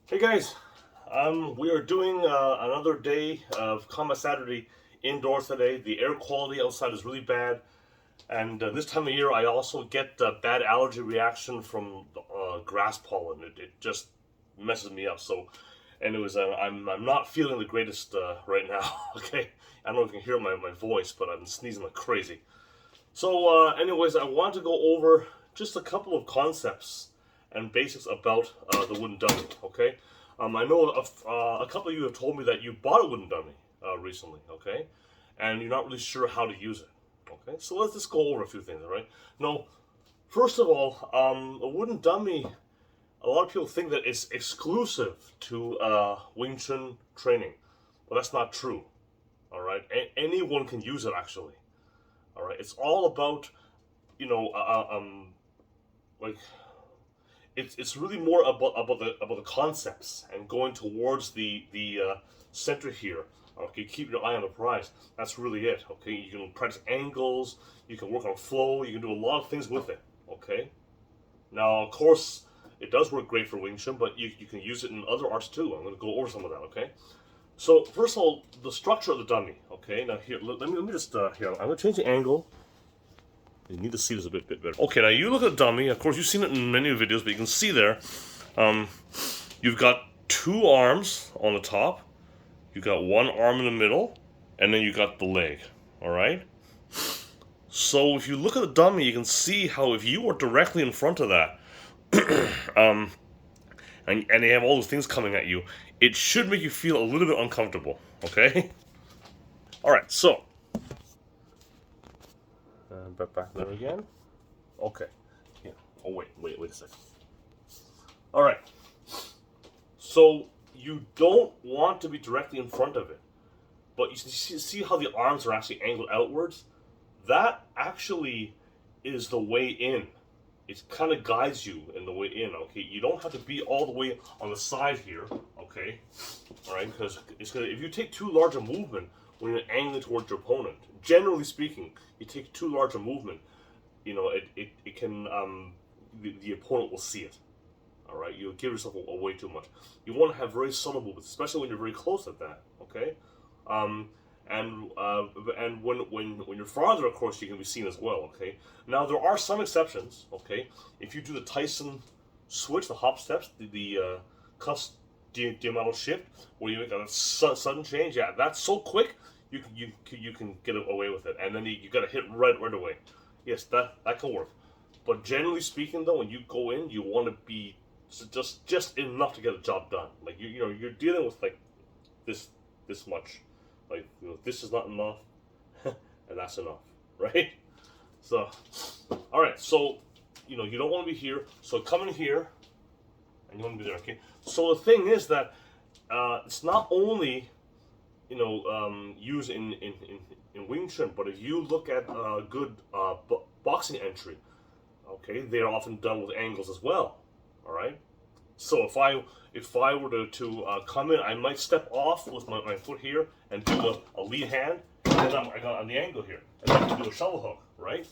Hey guys, we are doing another day of Combat Saturday indoors today. The air quality outside is really bad, and this time of year I also get bad allergy reaction from grass pollen. It just messes me up. So, anyways, I'm not feeling the greatest right now. Okay, I don't know if you can hear my voice, but I'm sneezing like crazy. So, anyways, I want to go over just a couple of concepts and basics about the wooden dummy. Okay, I know a couple of you have told me that you bought a wooden dummy recently. Okay, and you're not really sure how to use it. Okay, so let's just go over a few things. All right. Now, first of all, a wooden dummy. A lot of people think that it's exclusive to Wing Chun training, but that's not true. All right, anyone can use it actually. All right, it's all about you know like it's really more about the concepts and going towards the center here. Okay, keep your eye on the prize. That's really it. Okay, you can practice angles. You can work on flow. You can do a lot of things with it. Okay. Now, of course, it does work great for Wing Chun, but you can use it in other arts too. I'm going to go over some of that. Okay. So first of all, the structure of the dummy. Okay. Now here, let me just here. I'm going to change the angle. You need to see this a bit better. Okay, now you look at the dummy. Of course, you've seen it in many videos, but you can see there, um, you've got two arms on the top. You've got one arm in the middle, and then you got the leg. All right. So if you look at the dummy, you can see how if you were directly in front of that, um, and they have all those things coming at you, it should make you feel a little bit uncomfortable. Okay. All right. So back there again. Okay. Yeah. Oh wait a second. All right. So you don't want to be directly in front of it, but you see how the arms are actually angled outwards. That actually is the way in. It kind of guides you in the way in. Okay, you don't have to be all the way on the side here. Okay, all right, because it's gonna if you take too large a movement when you're angling towards your opponent. Generally speaking, you take too large a movement, it can the opponent will see it. All right, you give yourself away too much. You want to have very subtle movements, especially when you're very close at that. Okay, um, and when you're farther, of course, you can be seen as well. Okay, now there are some exceptions. Okay, if you do the Tyson switch, the hop steps, the cuss diagonal shift, where you make a sudden change, yeah, that's so quick. You can get away with it, and then you got to hit right away. Yes, that can work. But generally speaking, though, when you go in, you want to be just enough to get a job done. Like you're dealing with like this much. Like this is not enough, and that's enough, right? So, all right. So you don't want to be here. So come in here, and you want to be there. Okay. So the thing is that it's not only used in Wing Chun, but if you look at good boxing entry, okay, they are often done with angles as well. All right. So if I were to come in, I might step off with my foot here and do a lead hand, and then I got on the angle here, and then I can do a shovel hook, right?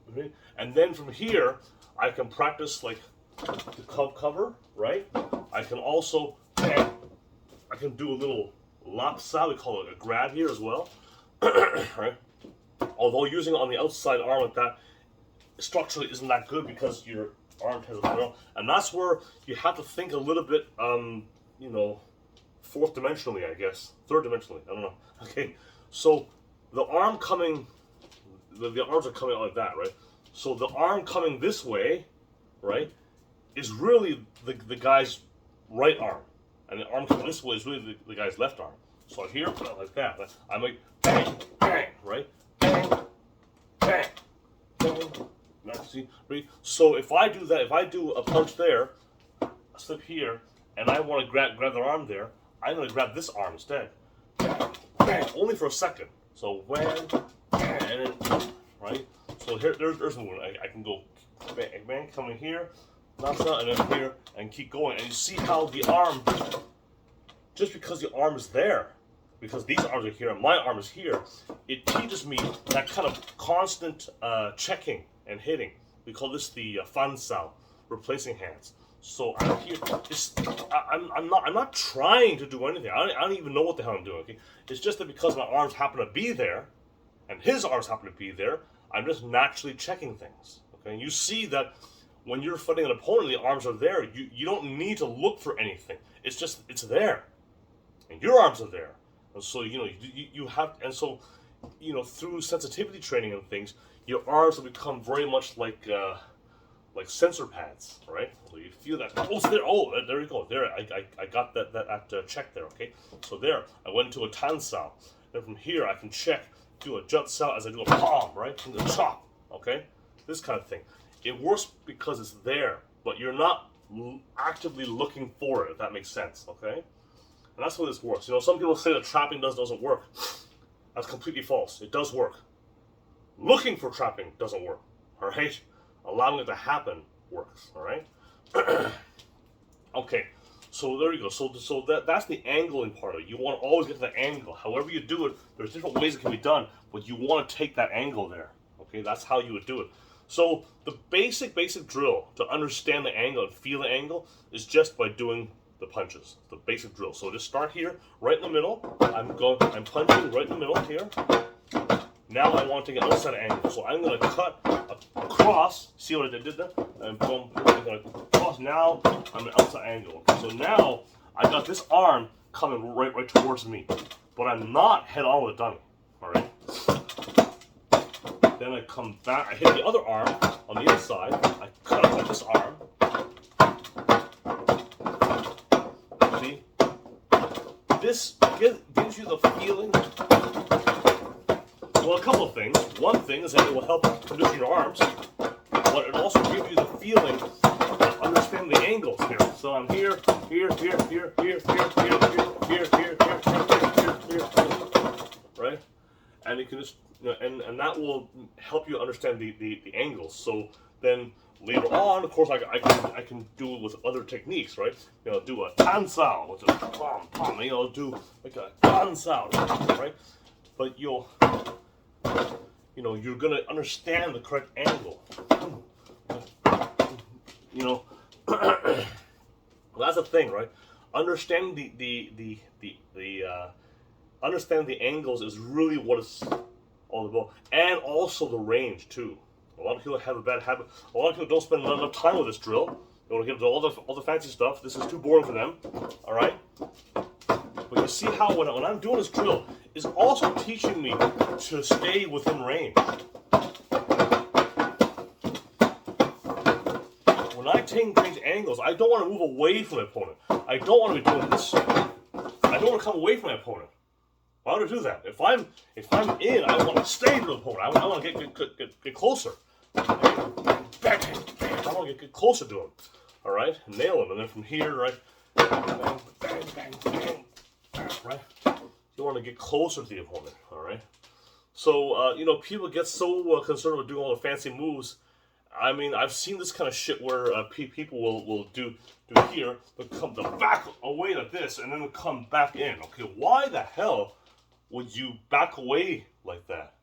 Okay. And then from here, I can practice like the cover, right? I can also I can do a little lap style. We call it a grab here as well, right? Although using it on the outside arm like that structurally isn't that good because your arm has a and that's where you have to think a little bit, fourth dimensionally, I guess, third dimensionally. I don't know. Okay, so the arm coming, the arms are coming out like that, right? So the arm coming this way, right, is really the guy's right arm, and the arm coming this way is really the guy's left arm. So here, like that. I might bang, bang, right, bang, bang, bang. See, right? So if I do that, if I do a punch there, a slip here, and I want to grab the arm there, I'm going to grab this arm instead. Bang, only for a second. So when, and then, right? So there's one. I can go bang, coming here, and then here, and keep going. And you see how the arm, just because the arm is there, because these arms are here and my arm is here, it teaches me that kind of constant checking and hitting. We call this the fan sao, replacing hands. So I'm here. I'm not trying to do anything. I don't even know what the hell I'm doing. Okay, it's just that because my arms happen to be there, and his arms happen to be there, I'm just naturally checking things. Okay, and you see that when you're fighting an opponent, the arms are there. You don't need to look for anything. It's there, and your arms are there. And so you have, and so through sensitivity training and things, your arms will become very much like sensor pads, right? So you feel that. Oh, so there. Oh, there you go. There, I got that check there. Okay, so there, I went into a tan sao. Then from here, I can check, do a jut sao as I do a palm, right? And the chop. Okay, this kind of thing. It works because it's there, but you're not actively looking for it. If that makes sense. Okay, and that's how this works. Some people say that trapping doesn't work. That's completely false. It does work. Looking for trapping doesn't work. All right. Allowing it to happen works, all right? Okay, so there you go. So that's the angling part of it. You want to always get to the angle. However you do it, there's different ways it can be done, but you want to take that angle there, okay? That's how you would do it. So the basic drill to understand the angle and feel the angle is just by doing the punches, the basic drill. So just start here, right in the middle. I'm punching right in the middle here. Now I want to get outside angle, so I'm going to cut across. See what I did there? And boom, I'm going to cross. Now I'm at outside angle. Okay, so now I got this arm coming right towards me, but I'm not head on with the dummy. All right. Then I come back. I hit the other arm on the inside. I cut up with this arm. See? This gives you the feeling. Well, a couple of things. One thing is that it will help condition your arms, but it also gives you the feeling of understanding the angles here. So I'm here, right? And you can just, and that will help you understand the angles. So then later on, of course, I can do it with other techniques, right? Do a tan sao, which is palm, do like a tan sao, right? But you're going to understand the correct angle. That's the thing, right? Understanding understanding the angles is really what it's all about, and also the range too. A lot of people have a bad habit. A lot of people don't spend enough time with this drill. They want to get into all the fancy stuff. This is too boring for them. All right. But you see how when I'm doing this drill, it's also teaching me to stay within range. When I take range angles, I don't want to move away from my opponent. I don't want to be doing this. I don't want to come away from my opponent. Why would I do that? If I'm in, I want to stay with the opponent. I want to get closer. Bang, I want to get closer to him. All right, nail him, and then from here, right, bang, bang, bang, bang, right. You want to get closer to the opponent. All right. So people get so concerned with doing all the fancy moves. I mean, I've seen this kind of shit where people will do here, but come back away like this, and then they'll come back in. Okay, why the hell would you back away like that?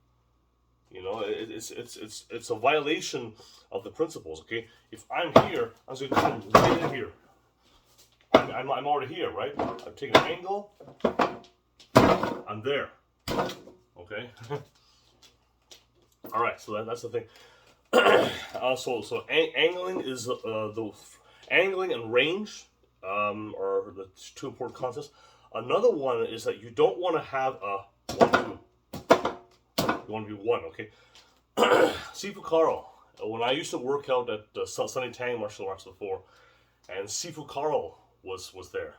It's a violation of the principles. Okay, if I'm here, I'm just gonna come right in here. I'm already here, right? I'm taking an angle. I'm there. Okay. All right. So that's the thing. So angling is the angling and range are the two important concepts. Another one is that you don't want to have a 1-2. You want to be one, okay? Sifu Carl. When I used to work out at Sunny Tang Martial Arts before, and Sifu Carl was there,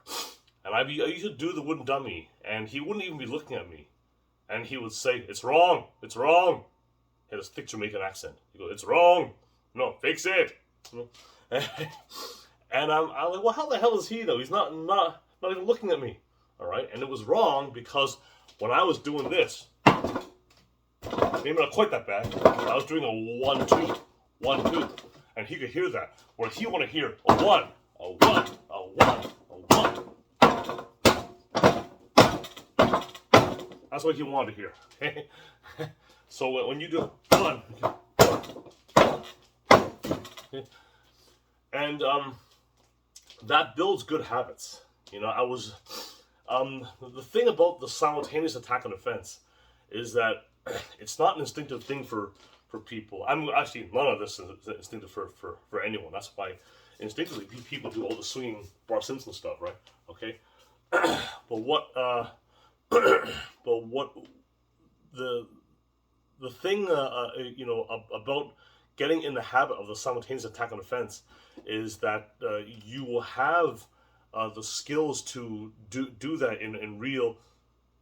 and I used to do the wooden dummy, and he wouldn't even be looking at me, and he would say, "It's wrong, it's wrong." He had a thick Jamaican accent. He goes, "It's wrong. No, fix it." And I'm like, well, how the hell is he though? He's not even looking at me. All right, and it was wrong because when I was doing this, maybe not quite that bad. I was doing a 1-2, 1-2, and he could hear that. Where he want to hear a 1, a 1, a 1, a 1. That's what he wanted to hear. Okay? So when you do 1, okay. And that builds good habits. You know, the thing about the simultaneous attack and defense is that it's not an instinctive thing for people. I'm actually none of this is instinctive for anyone. That's why instinctively people do all the swinging Bart Simpson stuff, right? Okay, but what but what the thing about getting in the habit of the simultaneous attack and defense is that you will have the skills to do that in real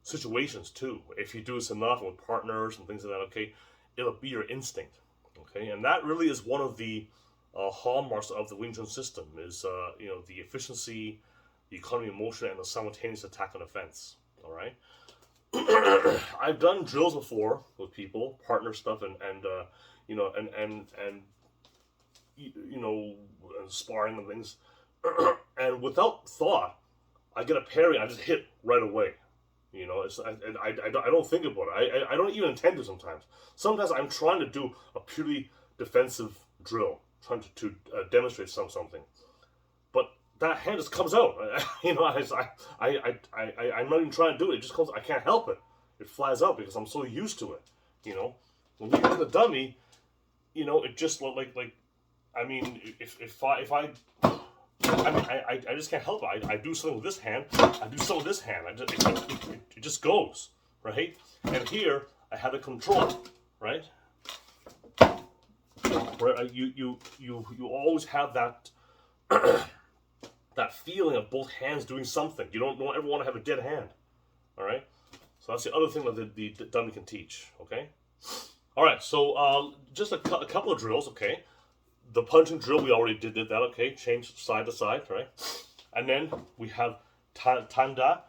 situations too. If you do this enough with partners and things like that, okay, it'll be your instinct. Okay, and that really is one of the hallmarks of the Wing Chun system is the efficiency, the economy of motion, and the simultaneous attack and defense. All right. I've done drills before with people, partner stuff, and sparring and things, and without thought, I get a parry, I just hit right away. You know, I don't think about it. I don't even intend to sometimes. Sometimes I'm trying to do a purely defensive drill, trying to demonstrate something, but that hand just comes out. I'm not even trying to do it. It just comes. I can't help it. It flies out because I'm so used to it. You know, when you use the dummy, it just I mean, I just can't help it. I do something with this hand. I do something with this hand. It just goes, right? And here I have the control, right? Where you always have that that feeling of both hands doing something. You don't ever want to have a dead hand, all right? So that's the other thing that the dummy can teach. Okay. All right. So just a couple of drills. Okay. The punching drill, we already did that, okay? Change side to side, right? And then we have tanda.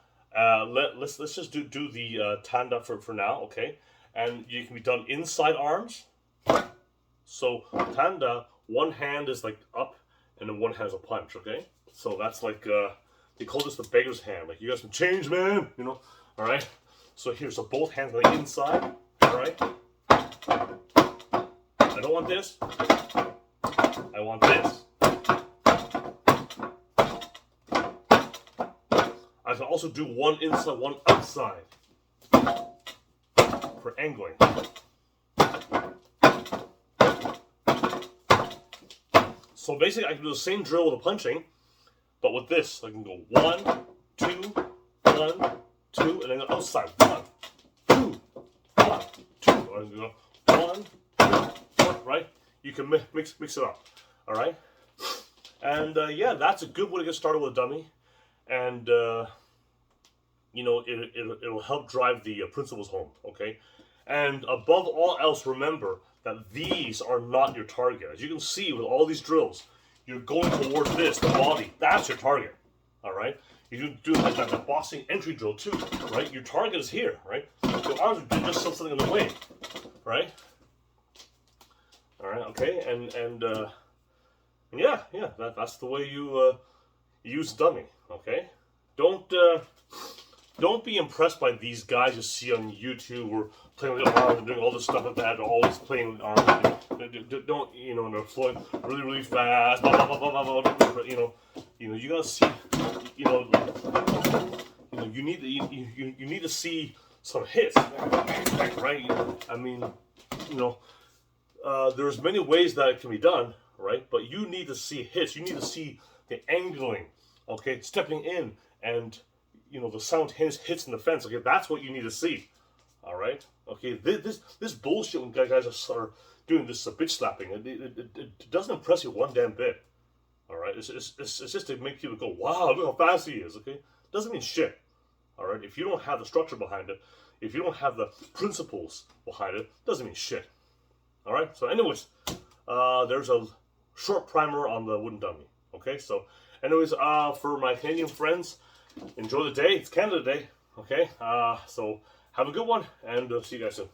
Let's just do the tanda for now, okay? And you can be done inside arms. So tanda, one hand is like up, and then one hand is a punch, okay? So that's like they call this the beggar's hand. Like, you got some change, man, all right? So here, so both hands on the inside, all right? I don't want this. I want this. I can also do one inside, one outside for angling. So basically I can do the same drill with the punching, but with this, I can go 1, 2, 1, 2, and then go outside. 1, 2, 1, 2. Or I can go 1, 2, 1, right? You can mix it up. All right, and yeah, that's a good way to get started with a dummy, and it'll help drive the principles home. Okay, and above all else, remember that these are not your target. As you can see with all these drills, you're going towards this, the body. That's your target. All right, you do like that the boxing entry drill too, right? Your target is here, right? Your arms are just something in the way, right? All right, okay, and yeah, that's the way you use dummy. Okay, don't be impressed by these guys you see on YouTube who are playing with their arms and doing all this stuff like that. They're always playing with arms. Don't and they're flowing really fast. Blah, blah, blah, blah, blah, blah, you gotta see. You need to see some hits, right? I mean, there's many ways that it can be done, right? But you need to see hits. You need to see the angling, okay, stepping in, and the simultaneous hits in the fence. Okay, that's what you need to see. All right. Okay. This bullshit when guys are doing this bitch slapping, it doesn't impress you one damn bit. All right. It's just to make people go, wow, look how fast he is. Okay. Doesn't mean shit. All right. If you don't have the structure behind it, if you don't have the principles behind it, doesn't mean shit. All right. So, anyways, there's a short primer on the wooden dummy. Okay. So, anyways, for my Canadian friends, enjoy the day. It's Canada Day. Okay. So have a good one, and see you guys soon.